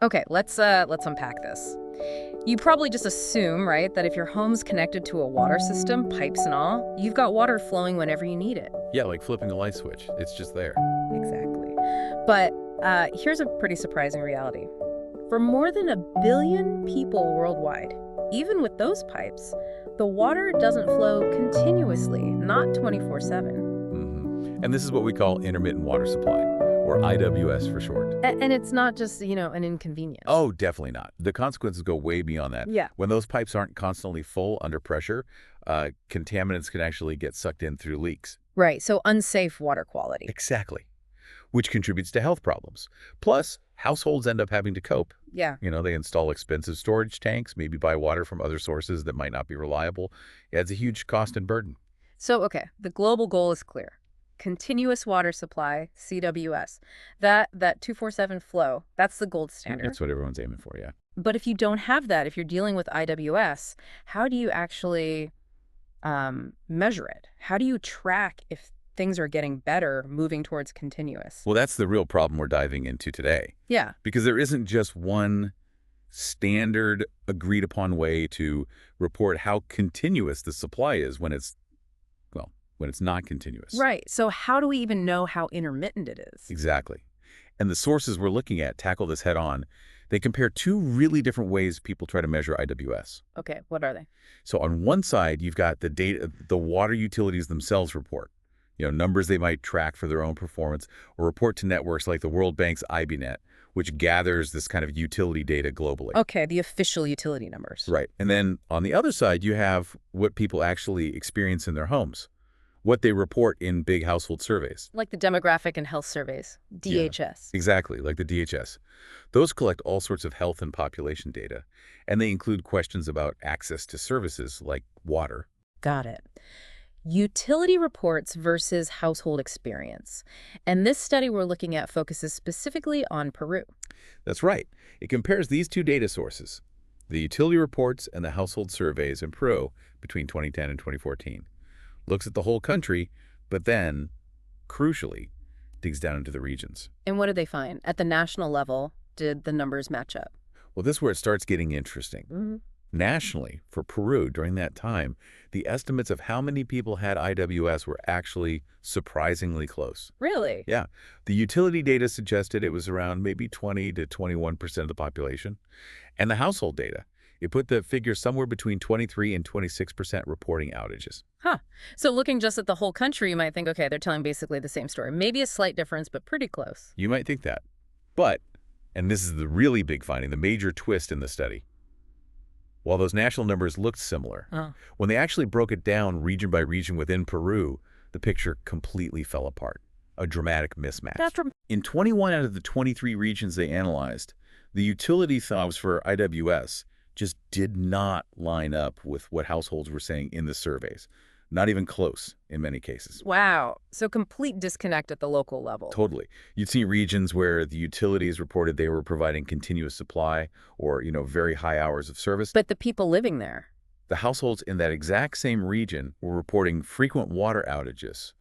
Okay, let's unpack this. You probably just assume, right, that if your home's connected to a water system, pipes and all, you've got water flowing whenever you need it. Yeah, like flipping a light switch. It's just there. Exactly. But here's a pretty surprising reality. For more than 1 billion people worldwide, even with those pipes, the water doesn't flow continuously, not 24/7. And this is what we call intermittent water supply, or IWS for short. And it's not just, an inconvenience. Oh, definitely not. The consequences go way beyond that. Yeah. When those pipes aren't constantly full under pressure, contaminants can actually get sucked in through leaks. Right, so unsafe water quality. Exactly. Which contributes to health problems. Plus, households end up having to cope. Yeah. They install expensive storage tanks, maybe buy water from other sources that might not be reliable. It adds a huge cost and burden. So, okay, the global goal is clear. Continuous water supply, CWS. That 24/7 flow, that's the gold standard. That's what everyone's aiming for, yeah. But if you don't have that, if you're dealing with IWS, how do you actually measure it? How do you track if things are getting better, moving towards continuous? Well, that's the real problem we're diving into today. Yeah. Because there isn't just one standard agreed upon way to report how continuous the supply is when it's not continuous. Right. So how do we even know how intermittent it is? Exactly. And the sources we're looking at tackle this head on. They compare two really different ways people try to measure IWS. Okay, what are they? So on one side, you've got the data, the water utilities themselves report, numbers they might track for their own performance or report to networks like the World Bank's IBNET, which gathers this kind of utility data globally. Okay, the official utility numbers. Right. And then on the other side, you have what people actually experience in their homes, what they report in big household surveys. Like the demographic and health surveys, DHS. Yeah, exactly, like the DHS. Those collect all sorts of health and population data, and they include questions about access to services like water. Got it. Utility reports versus household experience. And this study we're looking at focuses specifically on Peru. That's right. It compares these two data sources, the utility reports and the household surveys in Peru between 2010 and 2014. Looks at the whole country, but then, crucially, digs down into the regions. And what did they find? At the national level, did the numbers match up? Well, this is where it starts getting interesting. Nationally, for Peru during that time, the estimates of how many people had IWS were actually surprisingly close. Really? Yeah. The utility data suggested it was around maybe 20 to 21% of the population. And the household data, it put the figure somewhere between 23 and 26% reporting outages. Huh. So looking just at the whole country, you might think, okay, they're telling basically the same story. Maybe a slight difference, but pretty close. You might think that. But, and this is the really big finding, the major twist in the study, while those national numbers looked similar, when they actually broke it down region by region within Peru, the picture completely fell apart. A dramatic mismatch. In 21 out of the 23 regions they analyzed, the utility throbs for IWS just did not line up with what households were saying in the surveys. Not even close in many cases. Wow. So complete disconnect at the local level. Totally. You'd see regions where the utilities reported they were providing continuous supply or, very high hours of service. But the people living there? The households in that exact same region were reporting frequent water outages.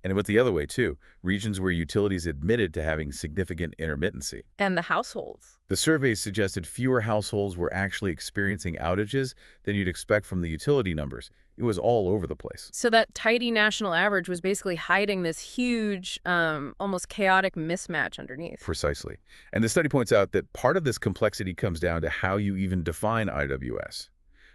And it went the other way, too. Regions where utilities admitted to having significant intermittency. And the households? The surveys suggested fewer households were actually experiencing outages than you'd expect from the utility numbers. It was all over the place. So that tidy national average was basically hiding this huge, almost chaotic mismatch underneath. Precisely. And the study points out that part of this complexity comes down to how you even define IWS.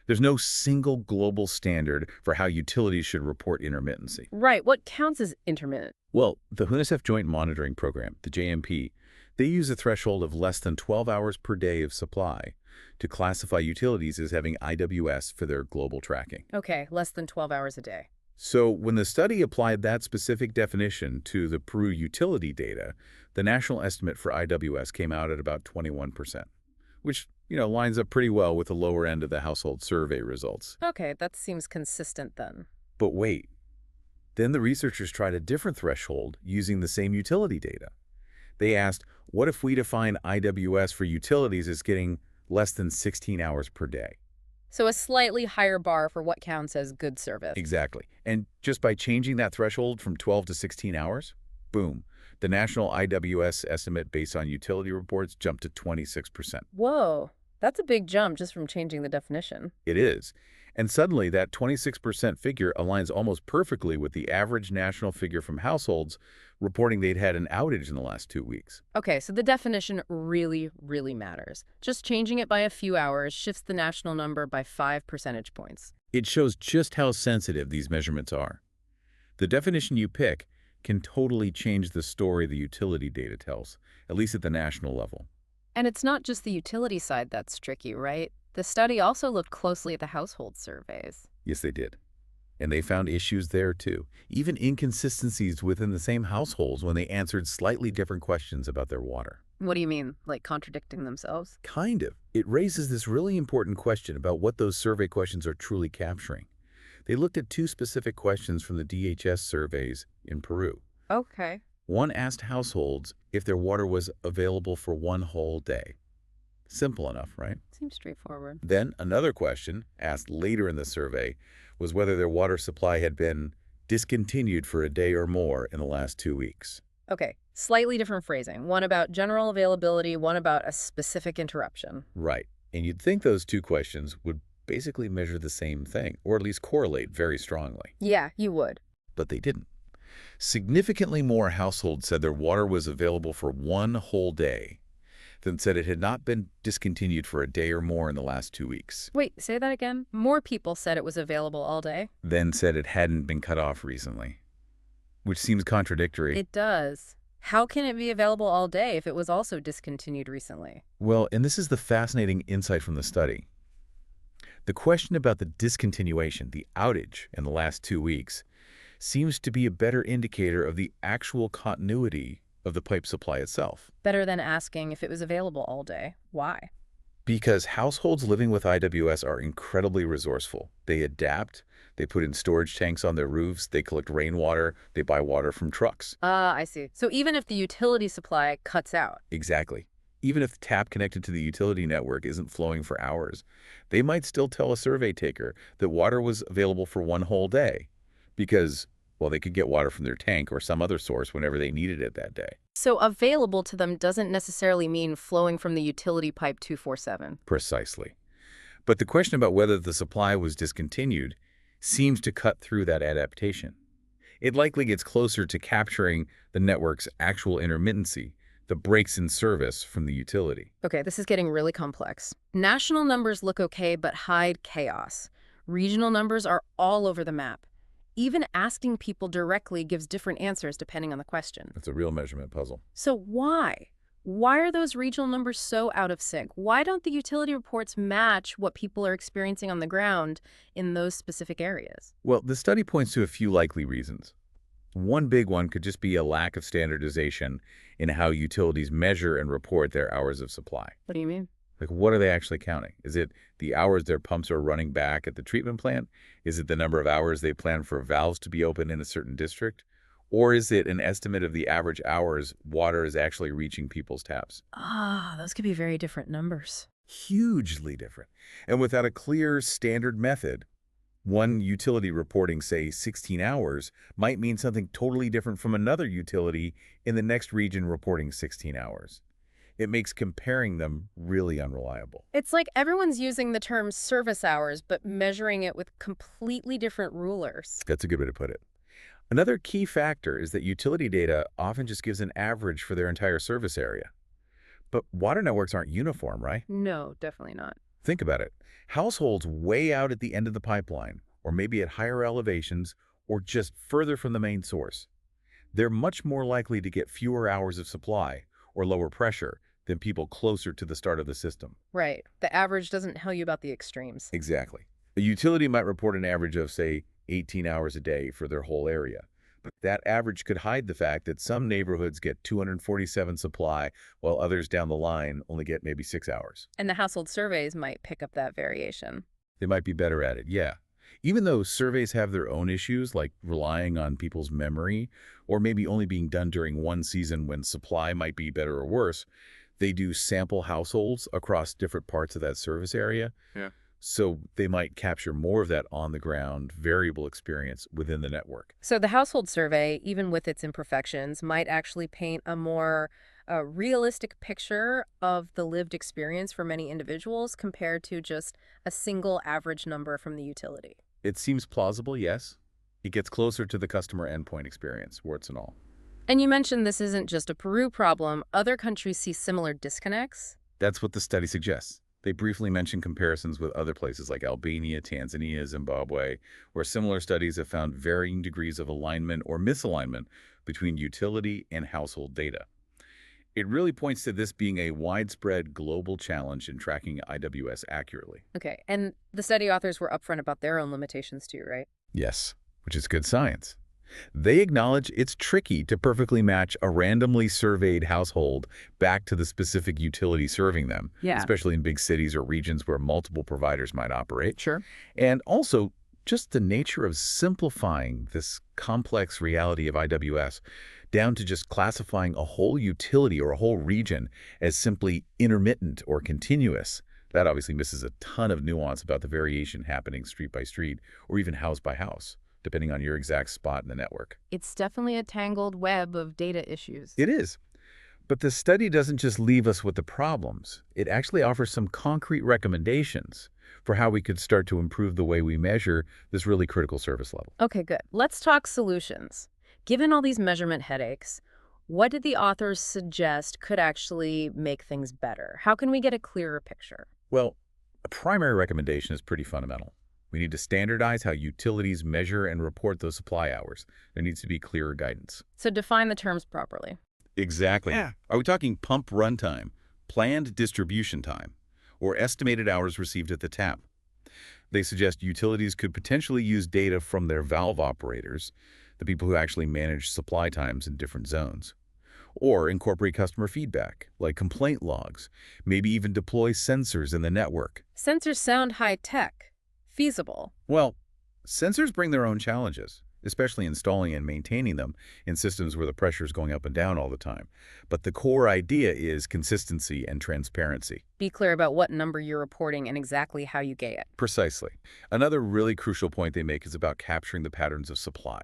There's no single global standard for how utilities should report intermittency. Right. What counts as intermittent? Well, the UNICEF Joint Monitoring Program, the JMP, they use a threshold of less than 12 hours per day of supply to classify utilities as having IWS for their global tracking. Okay, less than 12 hours a day. So when the study applied that specific definition to the Peru utility data, the national estimate for IWS came out at about 21%, which lines up pretty well with the lower end of the household survey results. Okay, that seems consistent then. But wait, then the researchers tried a different threshold using the same utility data. They asked, what if we define IWS for utilities as getting less than 16 hours per day? So a slightly higher bar for what counts as good service. Exactly. And just by changing that threshold from 12 to 16 hours, boom, The national IWS estimate based on utility reports jumped to 26%. Whoa, that's a big jump just from changing the definition. It is. And suddenly, that 26% figure aligns almost perfectly with the average national figure from households reporting they'd had an outage in the last 2 weeks. Okay, so the definition really, really matters. Just changing it by a few hours shifts the national number by 5 percentage points. It shows just how sensitive these measurements are. The definition you pick can totally change the story the utility data tells, at least at the national level. And it's not just the utility side that's tricky, right? The study also looked closely at the household surveys. Yes, they did. And they found issues there, too. Even inconsistencies within the same households when they answered slightly different questions about their water. What do you mean, like contradicting themselves? Kind of. It raises this really important question about what those survey questions are truly capturing. They looked at 2 specific questions from the DHS surveys in Peru. Okay. One asked households if their water was available for one whole day. Simple enough, right? Seems straightforward. Then another question, asked later in the survey, was whether their water supply had been discontinued for a day or more in the last 2 weeks. Okay, slightly different phrasing. One about general availability, one about a specific interruption. Right. And you'd think those 2 questions would basically measure the same thing, or at least correlate very strongly. Yeah, you would. But they didn't. Significantly more households said their water was available for one whole day than said it had not been discontinued for a day or more in the last 2 weeks. Wait, say that again? More people said it was available all day? Then said it hadn't been cut off recently, which seems contradictory. It does. How can it be available all day if it was also discontinued recently? Well, and this is the fascinating insight from the study. The question about the discontinuation, the outage in the last 2 weeks, seems to be a better indicator of the actual continuity of the pipe supply itself. Better than asking if it was available all day. Why? Because households living with IWS are incredibly resourceful. They adapt, they put in storage tanks on their roofs, they collect rainwater, they buy water from trucks. I see. So even if the utility supply cuts out. Exactly. Even if the tap connected to the utility network isn't flowing for hours, they might still tell a survey taker that water was available for one whole day because, well, they could get water from their tank or some other source whenever they needed it that day. So available to them doesn't necessarily mean flowing from the utility pipe 24/7. Precisely. But the question about whether the supply was discontinued seems to cut through that adaptation. It likely gets closer to capturing the network's actual intermittency, the breaks in service from the utility. Okay, this is getting really complex. National numbers look okay but hide chaos. Regional numbers are all over the map. Even asking people directly gives different answers depending on the question. It's a real measurement puzzle. So why? Why are those regional numbers so out of sync? Why don't the utility reports match what people are experiencing on the ground in those specific areas? Well, the study points to a few likely reasons. One big one could just be a lack of standardization in how utilities measure and report their hours of supply. What do you mean? Like, what are they actually counting? Is it the hours their pumps are running back at the treatment plant? Is it the number of hours they plan for valves to be open in a certain district? Or is it an estimate of the average hours water is actually reaching people's taps? Those could be very different numbers. Hugely different. And without a clear standard method, one utility reporting, say, 16 hours might mean something totally different from another utility in the next region reporting 16 hours. It makes comparing them really unreliable. It's like everyone's using the term service hours, but measuring it with completely different rulers. That's a good way to put it. Another key factor is that utility data often just gives an average for their entire service area. But water networks aren't uniform, right? No, definitely not. Think about it. Households way out at the end of the pipeline, or maybe at higher elevations, or just further from the main source, they're much more likely to get fewer hours of supply or lower pressure than people closer to the start of the system. Right. The average doesn't tell you about the extremes. Exactly. A utility might report an average of, say, 18 hours a day for their whole area. But that average could hide the fact that some neighborhoods get 247 supply, while others down the line only get maybe 6 hours. And the household surveys might pick up that variation. They might be better at it, yeah. Even though surveys have their own issues, like relying on people's memory, or maybe only being done during one season when supply might be better or worse, they do sample households across different parts of that service area. Yeah. So they might capture more of that on-the-ground variable experience within the network. So the household survey, even with its imperfections, might actually paint a more realistic picture of the lived experience for many individuals compared to just a single average number from the utility. It seems plausible, yes. It gets closer to the customer endpoint experience, warts and all. And you mentioned this isn't just a Peru problem. Other countries see similar disconnects. That's what the study suggests. They briefly mention comparisons with other places like Albania, Tanzania, Zimbabwe, where similar studies have found varying degrees of alignment or misalignment between utility and household data. It really points to this being a widespread global challenge in tracking IWS accurately. Okay, and the study authors were upfront about their own limitations too, right? Yes, which is good science. They acknowledge it's tricky to perfectly match a randomly surveyed household back to the specific utility serving them, especially in big cities or regions where multiple providers might operate. Sure. And also, just the nature of simplifying this complex reality of IWS down to just classifying a whole utility or a whole region as simply intermittent or continuous. That obviously misses a ton of nuance about the variation happening street by street or even house by house, depending on your exact spot in the network. It's definitely a tangled web of data issues. It is. But the study doesn't just leave us with the problems. It actually offers some concrete recommendations for how we could start to improve the way we measure this really critical service level. Okay, good. Let's talk solutions. Given all these measurement headaches, what did the authors suggest could actually make things better? How can we get a clearer picture? Well, a primary recommendation is pretty fundamental. We need to standardize how utilities measure and report those supply hours. There needs to be clearer guidance. So define the terms properly. Exactly. Yeah. Are we talking pump runtime, planned distribution time, or estimated hours received at the tap? They suggest utilities could potentially use data from their valve operators, the people who actually manage supply times in different zones, or incorporate customer feedback, like complaint logs, maybe even deploy sensors in the network. Sensors sound high-tech. Feasible. Well, sensors bring their own challenges, especially installing and maintaining them in systems where the pressure is going up and down all the time. But the core idea is consistency and transparency. Be clear about what number you're reporting and exactly how you get it. Precisely. Another really crucial point they make is about capturing the patterns of supply,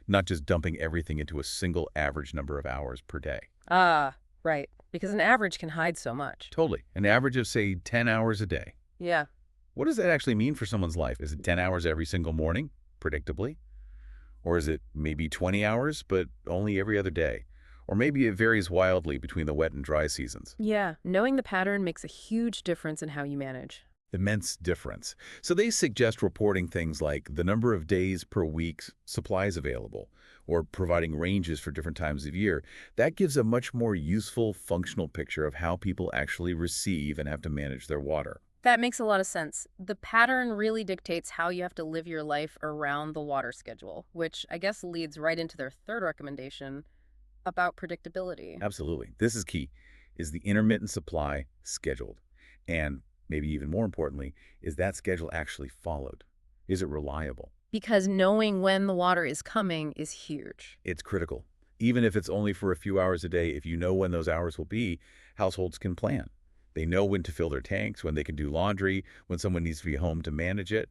not just dumping everything into a single average number of hours per day. Ah, right. Because an average can hide so much. Totally. An average of, say, 10 hours a day. Yeah. What does that actually mean for someone's life? Is it 10 hours every single morning, predictably? Or is it maybe 20 hours, but only every other day? Or maybe it varies wildly between the wet and dry seasons. Yeah, knowing the pattern makes a huge difference in how you manage. Immense difference. So they suggest reporting things like the number of days per week supplies available, or providing ranges for different times of year. That gives a much more useful, functional picture of how people actually receive and have to manage their water. That makes a lot of sense. The pattern really dictates how you have to live your life around the water schedule, which I guess leads right into their third recommendation about predictability. Absolutely. This is key, is the intermittent supply scheduled. And maybe even more importantly, is that schedule actually followed? Is it reliable? Because knowing when the water is coming is huge. It's critical. Even if it's only for a few hours a day, if you know when those hours will be, households can plan. They know when to fill their tanks, when they can do laundry, when someone needs to be home to manage it.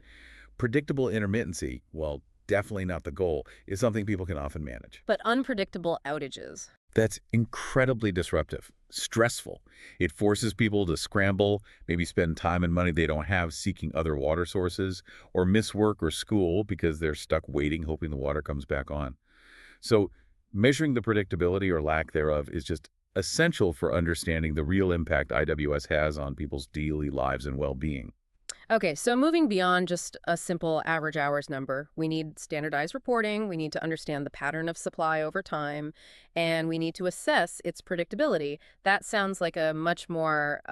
Predictable intermittency, well, definitely not the goal, is something people can often manage. But unpredictable outages. That's incredibly disruptive, stressful. It forces people to scramble, maybe spend time and money they don't have seeking other water sources, or miss work or school because they're stuck waiting, hoping the water comes back on. So measuring the predictability or lack thereof is just essential for understanding the real impact IWS has on people's daily lives and well-being. Okay, so moving beyond just a simple average hours number, we need standardized reporting, we need to understand the pattern of supply over time, and we need to assess its predictability. That sounds like a much more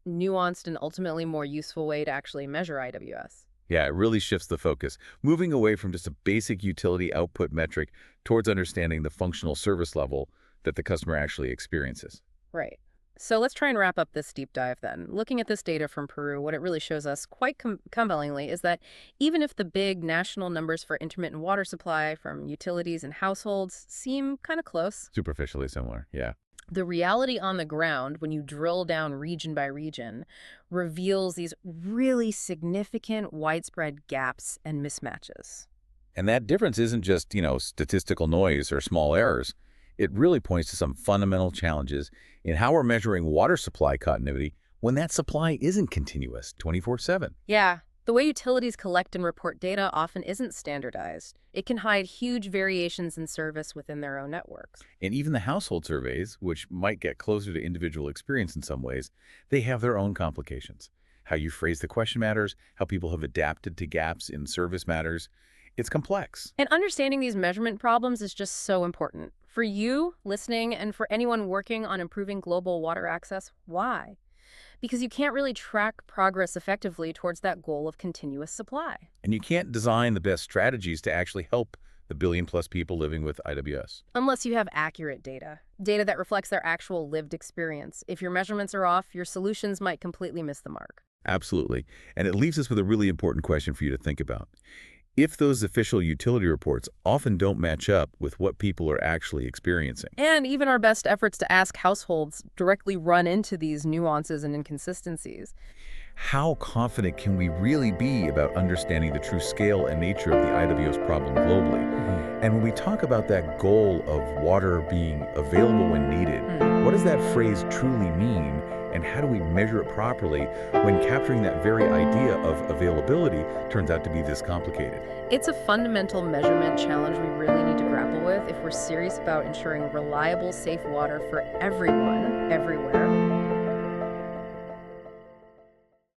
nuanced and ultimately more useful way to actually measure IWS. Yeah, it really shifts the focus, moving away from just a basic utility output metric towards understanding the functional service level that the customer actually experiences. Right. So let's try and wrap up this deep dive then. Looking at this data from Peru, what it really shows us quite compellingly is that even if the big national numbers for intermittent water supply from utilities and households seem kind of close, Superficially similar, yeah. The reality on the ground, when you drill down region by region, reveals these really significant widespread gaps and mismatches. And that difference isn't just, statistical noise or small errors. It really points to some fundamental challenges in how we're measuring water supply continuity when that supply isn't continuous 24/7. Yeah, the way utilities collect and report data often isn't standardized. It can hide huge variations in service within their own networks. And even the household surveys, which might get closer to individual experience in some ways, they have their own complications. How you phrase the question matters, how people have adapted to gaps in service matters. It's complex. And understanding these measurement problems is just so important. For you, listening, and for anyone working on improving global water access, why? Because you can't really track progress effectively towards that goal of continuous supply. And you can't design the best strategies to actually help the billion-plus people living with IWS. Unless you have accurate data, data that reflects their actual lived experience. If your measurements are off, your solutions might completely miss the mark. Absolutely. And it leaves us with a really important question for you to think about. If those official utility reports often don't match up with what people are actually experiencing. And even our best efforts to ask households directly run into these nuances and inconsistencies. How confident can we really be about understanding the true scale and nature of the IWS problem globally? And when we talk about that goal of water being available when needed, what does that phrase truly mean? And how do we measure it properly when capturing that very idea of availability turns out to be this complicated? It's a fundamental measurement challenge we really need to grapple with if we're serious about ensuring reliable, safe water for everyone, everywhere.